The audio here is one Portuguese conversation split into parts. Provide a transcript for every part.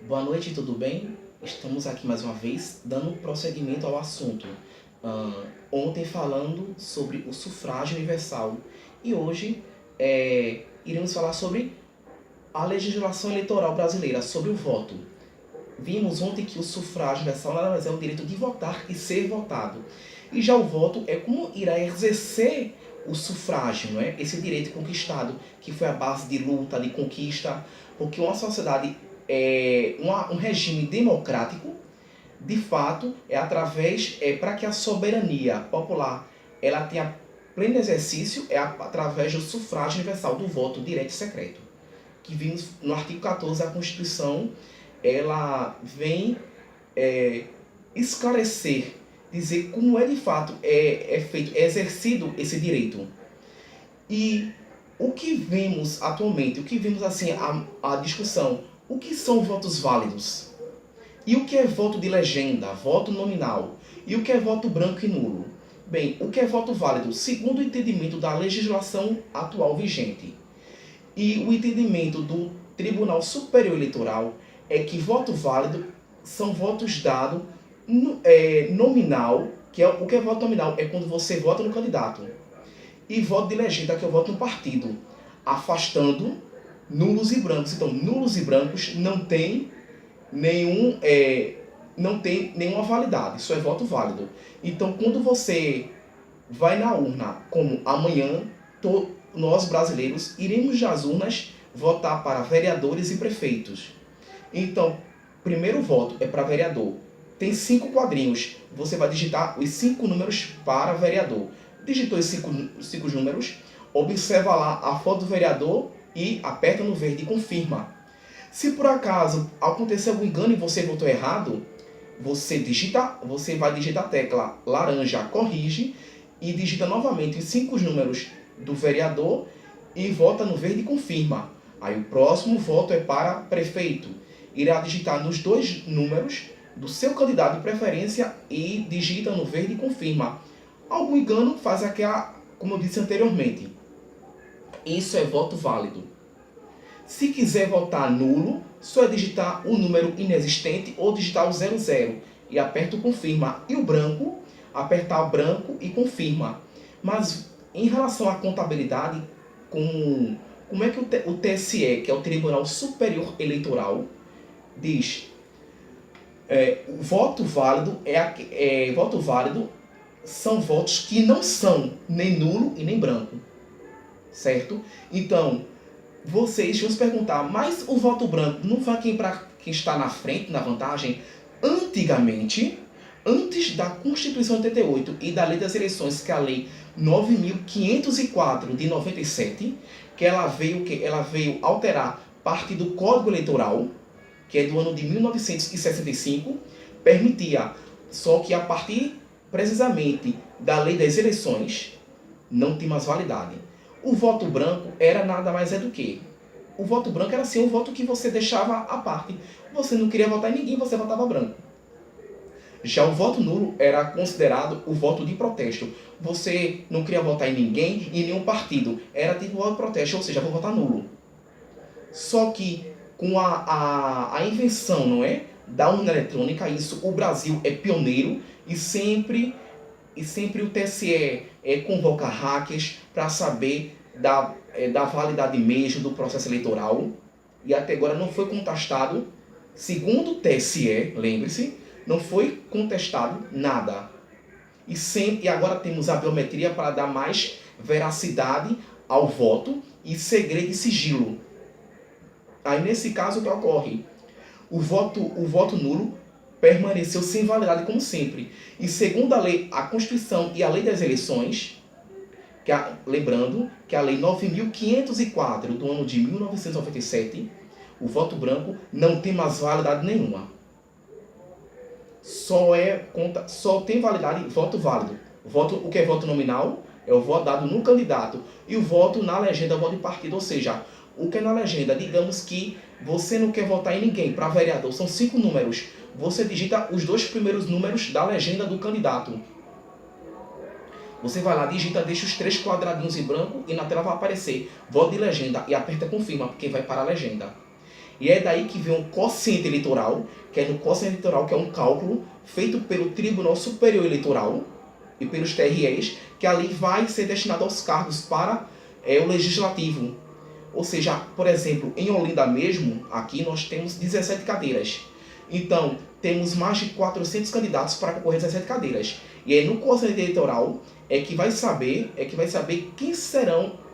Boa noite, tudo bem? Estamos aqui mais uma vez dando prosseguimento ao assunto. Ontem falando sobre o sufrágio universal e hoje iremos falar sobre a legislação eleitoral brasileira, sobre o voto. Vimos ontem que o sufrágio universal nada mais é o direito de votar e ser votado. E já o voto é como irá exercer o sufrágio, não é? Esse direito conquistado, que foi a base de luta, de conquista, porque uma sociedade um regime democrático, de fato, para que a soberania popular ela tenha pleno exercício, através do sufrágio universal, do voto direto e secreto. Que vimos no artigo 14 da Constituição, ela vem esclarecer, dizer como é de fato é exercido esse direito. E o que vemos atualmente, o que vemos assim, a discussão, o que são votos válidos? E o que é voto de legenda, voto nominal? E o que é voto branco e nulo? Bem, o que é voto válido? Segundo o entendimento da legislação atual vigente e o entendimento do Tribunal Superior Eleitoral, é que voto válido são votos dados nominal, o que é voto nominal? É quando você vota no candidato. E voto de legenda, que é o voto no partido, afastando nulos e brancos. Então, nulos e brancos não tem não tem nenhuma validade, isso é voto válido. Então, quando você vai na urna, como amanhã, nós brasileiros iremos às urnas votar para vereadores e prefeitos. Então, primeiro voto é para vereador. Tem 5 quadrinhos. Você vai digitar os 5 números para vereador. Digitou os 5 números, observa lá a foto do vereador e aperta no verde e confirma. Se por acaso acontecer algum engano e você votou errado, você vai digitar a tecla laranja corrige e digita novamente os 5 números do vereador e vota no verde e confirma. Aí o próximo voto é para prefeito. Irá digitar nos 2 números do seu candidato de preferência e digita no verde e confirma. Algum engano, faz aquela, como eu disse anteriormente. Isso é voto válido. Se quiser votar nulo, só é digitar o número inexistente ou digitar o 00 e aperta o confirma. E o branco, apertar branco e confirma. Mas em relação à contabilidade, como é que o TSE, que é o Tribunal Superior Eleitoral, diz voto válido voto válido são votos que não são nem nulo e nem branco, certo? Então, vocês vão se perguntar, mas o voto branco não vai para quem está na frente, na vantagem? Antigamente, antes da Constituição de 88 e da Lei das Eleições, que é a Lei 9.504 de 97, que ela veio alterar parte do Código Eleitoral, que é do ano de 1965, permitia, só que a partir precisamente da Lei das Eleições, não tem mais validade. O voto branco era nada mais do que o voto branco era assim, um voto que você deixava à parte. Você não queria votar em ninguém, você votava branco. Já o voto nulo era considerado o voto de protesto. Você não queria votar em ninguém, em nenhum partido. Era tipo voto de protesto, ou seja, vou votar nulo. Só que com a invenção, não é, da urna eletrônica, isso o Brasil é pioneiro e sempre o TSE convoca hackers para saber da validade mesmo do processo eleitoral. E até agora não foi contestado, segundo o TSE, lembre-se, não foi contestado nada. E agora temos a biometria para dar mais veracidade ao voto e segredo e sigilo. Aí nesse caso o que ocorre? O voto nulo permaneceu sem validade como sempre. E segundo a lei, a Constituição e a Lei das Eleições, lembrando que a Lei 9.504 do ano de 1997, o voto branco não tem mais validade nenhuma. Só tem validade voto válido. O que é voto nominal é o voto dado no candidato. E o voto na legenda é o voto de partido. Ou seja, o que é na legenda? Digamos que você não quer votar em ninguém. Para vereador, são 5 números. Você digita os 2 primeiros números da legenda do candidato. Você vai lá, digita, deixa os 3 quadradinhos em branco e na tela vai aparecer voto de legenda e aperta confirma, porque vai para a legenda. E é daí que vem o quociente eleitoral, que é no quociente eleitoral, que é um cálculo feito pelo Tribunal Superior Eleitoral e pelos TREs, que ali vai ser destinado aos cargos para o Legislativo. Ou seja, por exemplo, em Olinda mesmo, aqui nós temos 17 cadeiras. Então, temos mais de 400 candidatos para concorrer a 17 cadeiras. E aí no quociente eleitoral que vai saber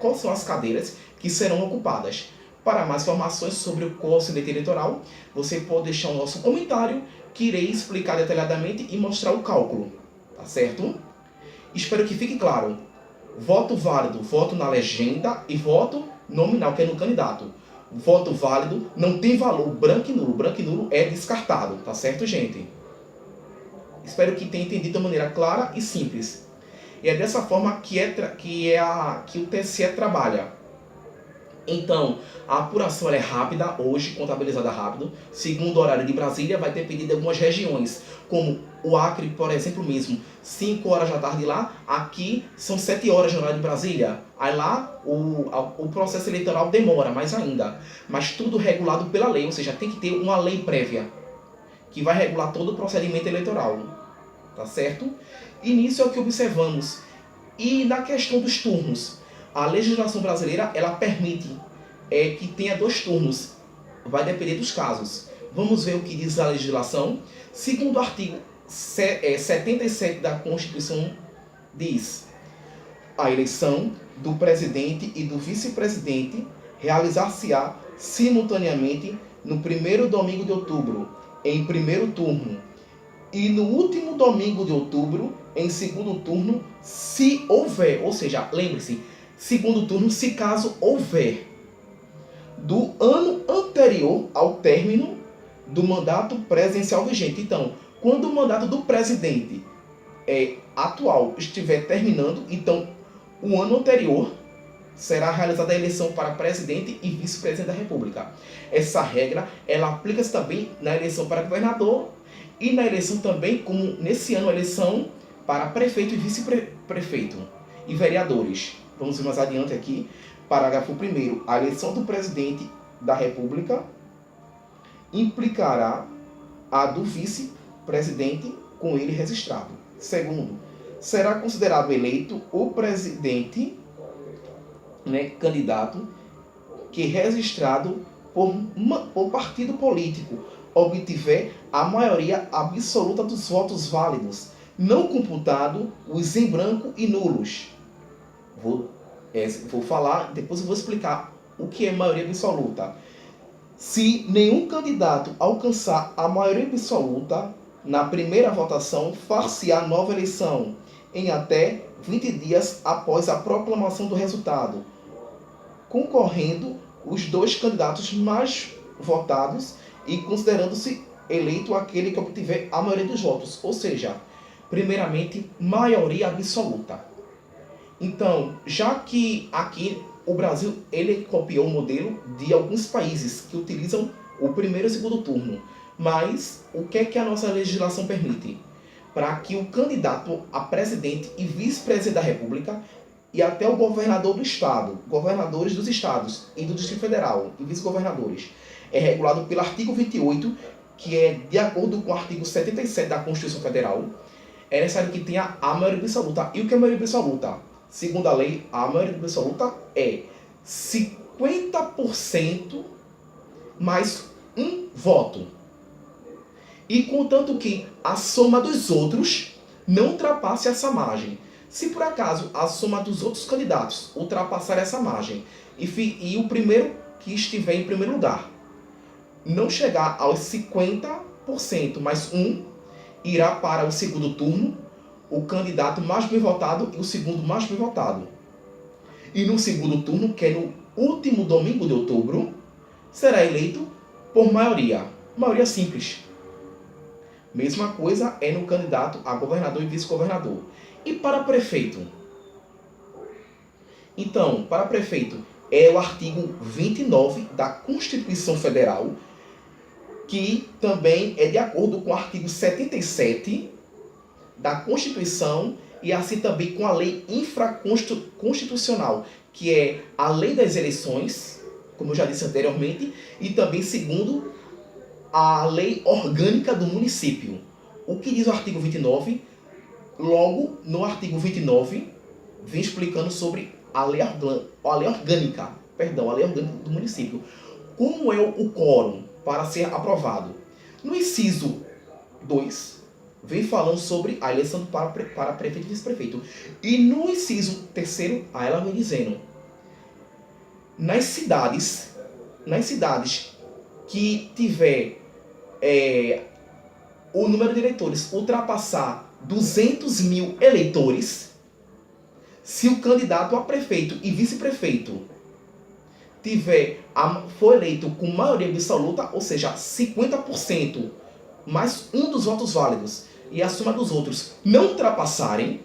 quais são as cadeiras que serão ocupadas. Para mais informações sobre o quociente eleitoral, você pode deixar o nosso comentário, que irei explicar detalhadamente e mostrar o cálculo. Tá certo? Espero que fique claro. Voto válido, voto na legenda, e voto nominal, que é no candidato. Voto válido não tem valor, branco e nulo. Branco e nulo é descartado, tá certo, gente? Espero que tenha entendido de maneira clara e simples. E é dessa forma que o TSE trabalha. Então, a apuração é rápida, hoje contabilizada rápido. Segundo o horário de Brasília, vai depender de algumas regiões, como o Acre, por exemplo mesmo, 5 horas da tarde lá, aqui são 7 horas no horário de Brasília. Aí lá o processo eleitoral demora mais ainda, mas tudo regulado pela lei, ou seja, tem que ter uma lei prévia, que vai regular todo o procedimento eleitoral, tá certo? E nisso é o que observamos. E na questão dos turnos, a legislação brasileira, ela permite que tenha 2 turnos. Vai depender dos casos. Vamos ver o que diz a legislação. Segundo o artigo 77 da Constituição, diz: a eleição do presidente e do vice-presidente realizar-se-á simultaneamente no primeiro domingo de outubro, em primeiro turno, e no último domingo de outubro, em segundo turno, se houver. Ou seja, lembre-se, segundo turno, se caso houver, do ano anterior ao término do mandato presidencial vigente. Então, quando o mandato do presidente atual estiver terminando, então o ano anterior será realizada a eleição para presidente e vice-presidente da República. Essa regra, ela aplica-se também na eleição para governador e na eleição também, como nesse ano, a eleição para prefeito e vice-prefeito e vereadores. Vamos ver mais adiante aqui. Parágrafo 1º. A eleição do presidente da República implicará a do vice-presidente com ele registrado. Segundo, será considerado eleito o presidente, candidato, que registrado por partido político obtiver a maioria absoluta dos votos válidos, não computado os em branco e nulos. Vou falar, depois eu vou explicar o que é maioria absoluta. Se nenhum candidato alcançar a maioria absoluta na primeira votação, far-se-á nova eleição em até 20 dias após a proclamação do resultado, concorrendo os 2 candidatos mais votados e considerando-se eleito aquele que obtiver a maioria dos votos. Ou seja, primeiramente, maioria absoluta. Então, já que aqui o Brasil ele copiou o modelo de alguns países que utilizam o primeiro e o segundo turno, mas o que é que a nossa legislação permite? Para que o candidato a presidente e vice-presidente da República e até o governador do estado, governadores dos estados e do Distrito Federal e vice-governadores, é regulado pelo artigo 28, que é de acordo com o artigo 77 da Constituição Federal, é necessário que tenha a maioria absoluta. E o que é a maioria absoluta? Segundo a lei, a maioria absoluta é 50% mais um voto. E contanto que a soma dos outros não ultrapasse essa margem. Se por acaso a soma dos outros candidatos ultrapassar essa margem e o primeiro que estiver em primeiro lugar não chegar aos 50% mais um, irá para o segundo turno o candidato mais bem votado e o segundo mais bem votado. E no segundo turno, que é no último domingo de outubro, será eleito por maioria simples. Mesma coisa é no candidato a governador e vice-governador. E para prefeito? Então, para prefeito é o artigo 29 da Constituição Federal, que também é de acordo com o artigo 77 da Constituição e assim também com a lei infraconstitucional, que é a lei das eleições, como eu já disse anteriormente, e também segundo a lei orgânica do município. O que diz o artigo 29? Logo, no artigo 29, vem explicando sobre a lei orgânica do município. Como é o quórum para ser aprovado? No inciso 2, vem falando sobre a eleição para prefeito e vice-prefeito. E no inciso 3, aí ela vem dizendo: nas cidades que tiver o número de eleitores ultrapassar 200 mil eleitores, se o candidato a prefeito e vice-prefeito for eleito com maioria absoluta, ou seja, 50% mais um dos votos válidos e a soma dos outros não ultrapassarem,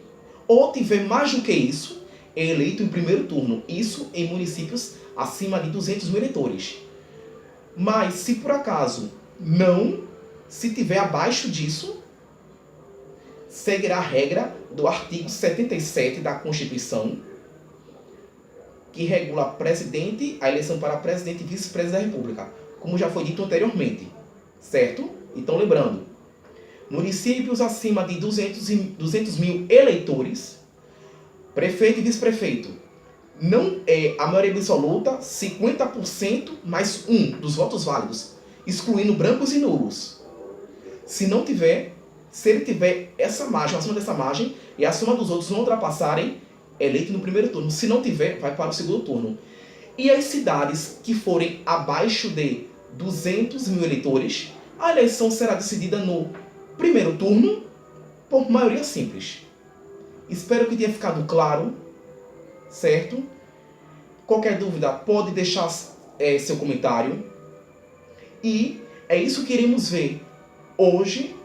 ou tiver mais do que isso, é eleito em primeiro turno. Isso em municípios acima de 200 mil eleitores. Mas se por acaso se tiver abaixo disso, seguirá a regra do artigo 77 da Constituição, que regula a eleição para presidente e vice-presidente da República, como já foi dito anteriormente, certo? Então, lembrando, municípios acima de 200 mil eleitores, prefeito e vice-prefeito, não é a maioria absoluta, 50% mais um dos votos válidos, excluindo brancos e nulos. Se ele tiver essa margem, acima dessa margem, e a soma dos outros não ultrapassarem, é eleito no primeiro turno. Se não tiver, vai para o segundo turno. E as cidades que forem abaixo de 200 mil eleitores, a eleição será decidida no primeiro turno por maioria simples. Espero que tenha ficado claro, certo? Qualquer dúvida, pode deixar seu comentário. E é isso que iremos ver hoje.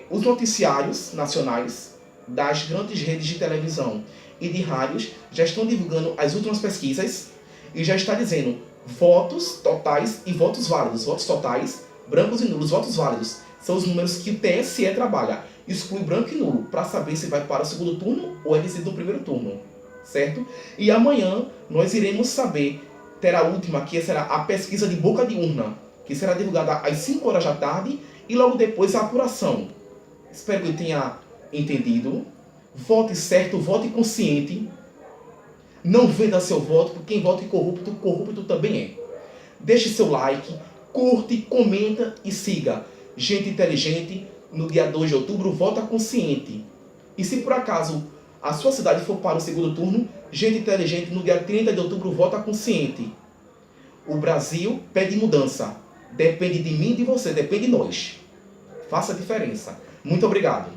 Os noticiários nacionais das grandes redes de televisão e de rádios já estão divulgando as últimas pesquisas e já está dizendo votos totais e votos válidos. Votos totais, brancos e nulos, votos válidos são os números que o TSE trabalha. Exclui branco e nulo para saber se vai para o segundo turno ou é decidido no primeiro turno, certo? E amanhã nós iremos saber, terá a última, que será a pesquisa de boca de urna, que será divulgada às 5 horas da tarde, e logo depois a apuração. Espero que eu tenha entendido. Vote certo, vote consciente. Não venda seu voto, porque quem vota corrupto, corrupto também é. Deixe seu like, curte, comenta e siga. Gente inteligente, no dia 2 de outubro, vota consciente. E se por acaso a sua cidade for para o segundo turno, gente inteligente, no dia 30 de outubro, vota consciente. O Brasil pede mudança. Depende de mim e de você, depende de nós. Faça a diferença. Muito obrigado.